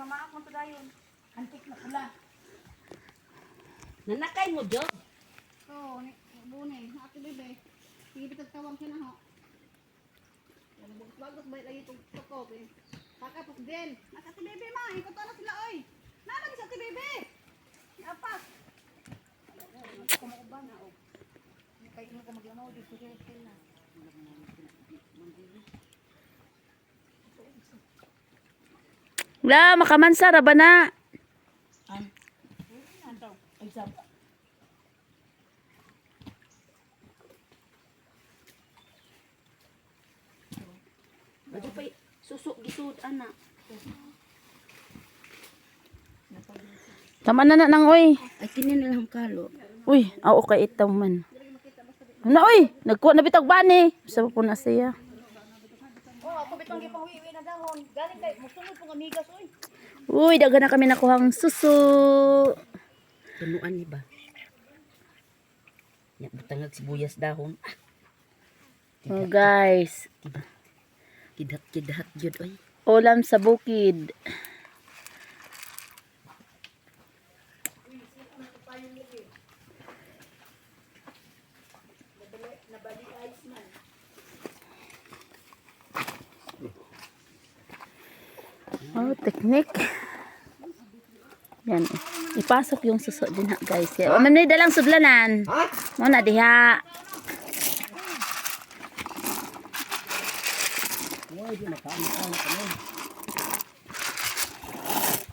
mamaak mo to dayon. Antik na pula. Nanakay mo, Jog? Oo, bune. Ate bebe. Sige, tawang siya na ho. Bagus baik lagi itong toko. Kakapos din. Ate bebe ma, ikot na sila oy. Nalang sa ate bebe. Apas. Kumauban na o. Kaya mo ka maglamaw dito sa na. La, makamansa ra ba na? Antaw. Exam. Ato pa susok gisud anak. Tama na nang oy. Ay kini na lang kalo. Uy, ako kay itaw man. Na oy, nagkuha na bitag bani. Sa po na siya. Oh, ako bitong gipangwiwi na dahon. Galing kay musunod pong amigas oy. Uy, daga na kami nakuhang susu. Punuan ni ba? Ya butangag sibuyas dahon. Oh guys, Kidat jud oy. ulam sa bukid. Oh, teknik. Yan. Ipasok yung suso din ha, guys. Yan. O, manay dalang sudlanan. Muna diha.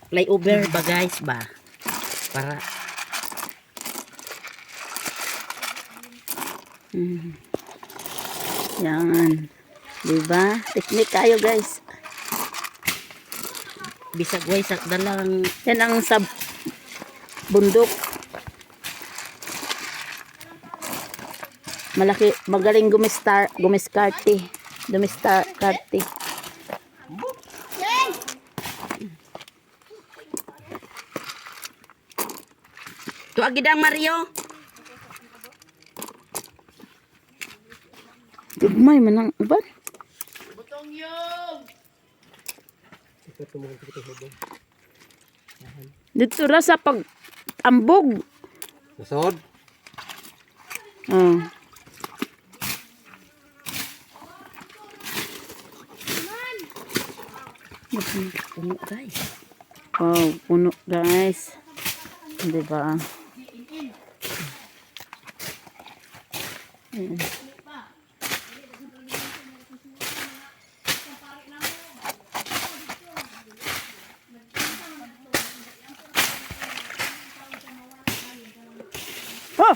Flyover ba guys ba? Para Yan. Diba? Teknik kayo, guys. bisag way sak dalang Yan ang sa bundok. Malaki, magaling gumiskarte. Dumiskarte. tuag gidang Mario. Gugmay man ang uban. Butong yung. Dito ra sa pag-ambog. Nasod? Oh. Puno guys. Wow, puno guys. Diba? Oh!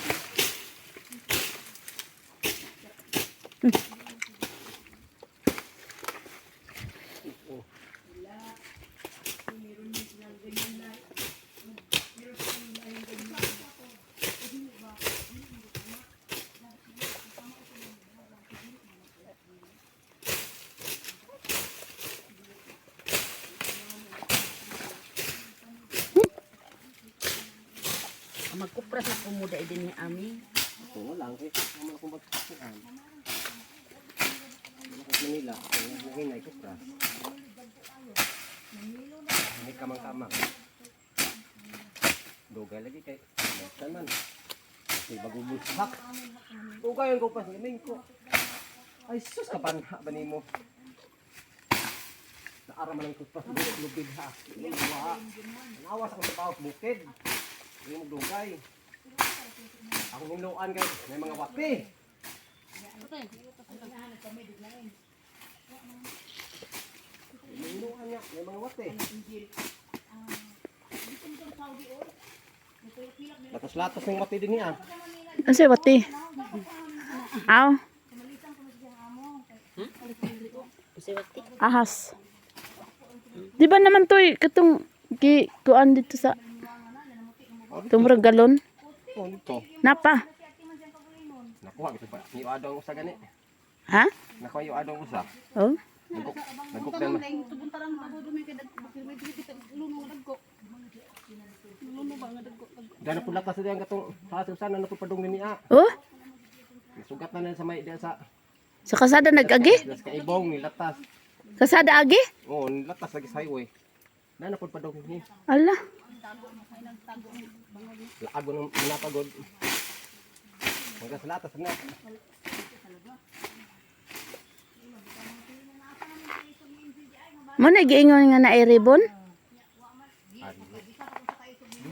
Magkupras sa kumuda din ni Ami. Oo lang. Naman akong magkasian. Ako Manila. Nahinay ko pras. May kamang-kamang. Dugay lagi kay. Basta man. May bagubulsak. Dugay ang kupas. Gaming ko. Ay sus kapanha ba ni mo? Naara man ang kupas. Lubid ha. Nawas ako sa bawat bukid. Hindi mo dugay. Ako hinuan guys. May mga wati. Hinuan niya. May mga wati. Latos-latos ng wati din niya. Ano siya, wati? Aw, ahas. Di ba naman to katong kuan dito sa tumurag galon? Oh, dito. Napa? Nakuha gitu pa. Yung adong usa gani. Ha? Nakuha yung adong usa. Oh? Nagkok din. Tubuntaran mo dumi kay luno dagko. Luno ba nga dagko. Dana pud lakas diyan katong sa na padung niya. Oh? Sugat na sa may diyan sa Sa kasada nag-agi? sa kaibong ni latas. Kasada agi? Oh, ni latas lagi sa highway. Nanapod pa daw ni. Ala. Laago ng minapagod. Mga sa latas na. Mo na giingon nga na ribbon?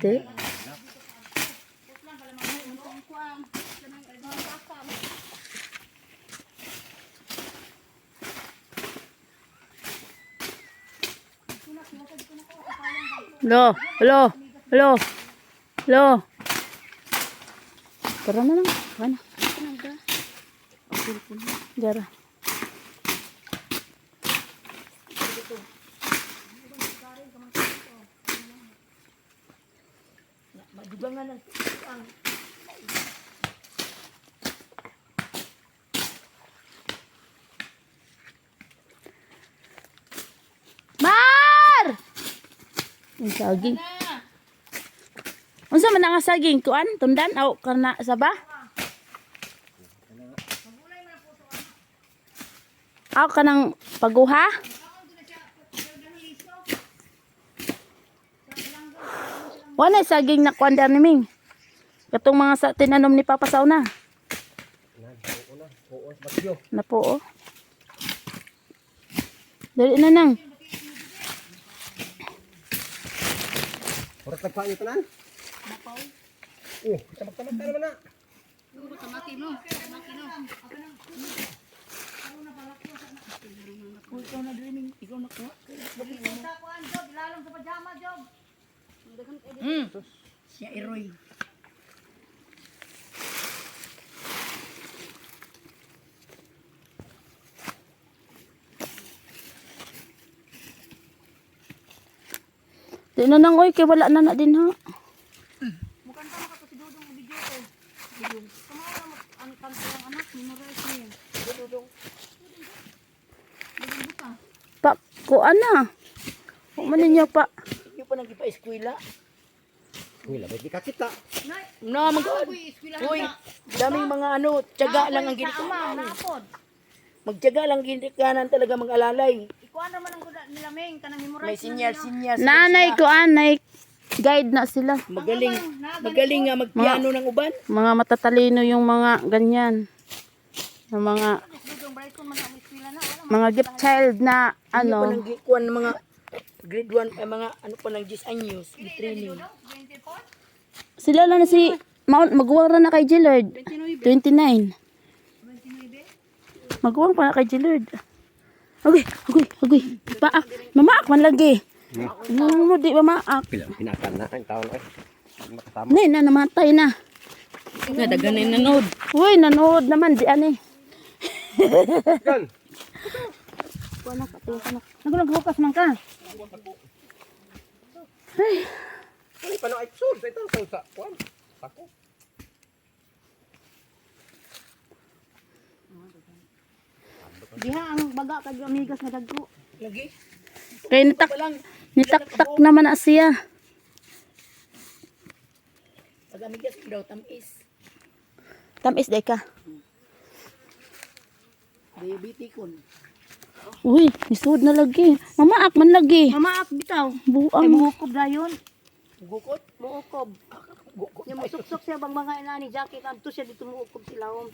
Di. Lo, lo, lo, lo. Tara na lang. Mana? Jara. Mar! Ang saging. Unsa man nga saging kuan? Tundan aw kana sa ba? Aw kanang paguha? Wala saging na kuan dar niming. Katong mga sa tinanom ni Papa Sauna. Oo, sa bagyo. Na po oh. Dali na nang. Oras nagpain ito nan? Tamag-tamag ka naman na. Kamaki mo. Kamaki mo. Ikaw na dreaming. Ikaw na kuha. Job. Lalong sa pajama, Job. Siya iroy. Di na nang oy kay wala na din ha. Mukhang tama ka si Dudong ang video ko. Dudong. Kumawa mo ang kanto ng anak. Memorize niya. Dudong. Dudong buka. Pa kuan na. Wa man ninyo pa. Yung pa nang ipa-eskwela. Wala, ba't di ka kita? Na, uy, daming mga ano, tiyaga lang ang Tama, ginikanan. napod. Magtiyaga lang ginikanan talaga mag-alalay. Ikuan naman ang nilaming. Kanang memorize. May senior. Nanay kuan nay guide na sila. Magaling nga magpiano ng uban. Mga matatalino yung mga ganyan. Yung mga Dudong, bright ko man ang eskwela na. Wala. mga gift child na Ano? Pa ano. nang gikuan ng mga grade 1 mga ano pa ng 10 anyos, i-training. 24? Sila lang na si magwara na kay Gillard. 29. 29. 29. Magwang pa na kay Gillard. Okay. Paak. Mamaak man lagi. Mo di mamaak. Pinakan na ang taon ay. Makasama. Nay na namatay na. Nadagan na nanood. Uy, nanood naman di ani. Gan. Nagulog-hukas man ka. Ano pa na episode sa ito sa kuan? Sako. Diha ang baga kag amigas nga dagko. Lagi. Kay nitaktak naman na siya. Pag amigas daw tamis. Tamis day ka. Diabetes kon. Uy, nisud na lagi. Mamaak man lagi. Mamaak bitaw. Ay Buang. mukob dayon. Gukot. Muukob. Yung musuksok siya bang mga inani Jackie kanto siya dito muukob sila om.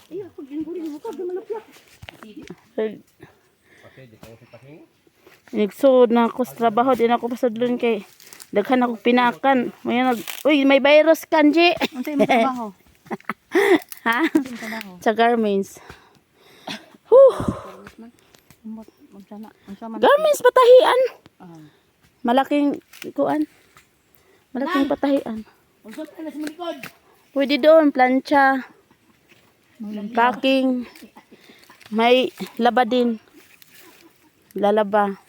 Iya, pag gingurin mo ka, malapyak. Pati di ko si pahingi. Nagsud na ako sa trabaho. Di na ako pasadlon kay daghan ako pinakan. Uy, may virus kanji. Unsay mo trabaho? Ha? Unsay trabaho? Sa Garments. Huh. Magsana. Unsa man? Garments patahian. Ah. Malaking kuan. Malaking patahian. Unsa pa na sa malikod? Pwede doon, plancha. Packing. May laba din. Lalaba.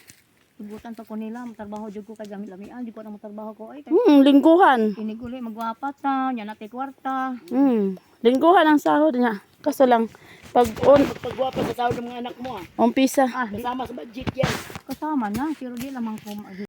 Tugutan pa ko nila, trabaho jud ko kay gamit-lamian, di ko na trabaho ko ay kay Lingguhan. iniguli magwapat ta, nya nate kwarta. Lingguhan ang sahod niya. Kaso lang, pag Pagwapa sa tawag ng mga anak mo ah. umpisa. Ah, di Kasama sa budget yan. kasama na, pero di lamang ko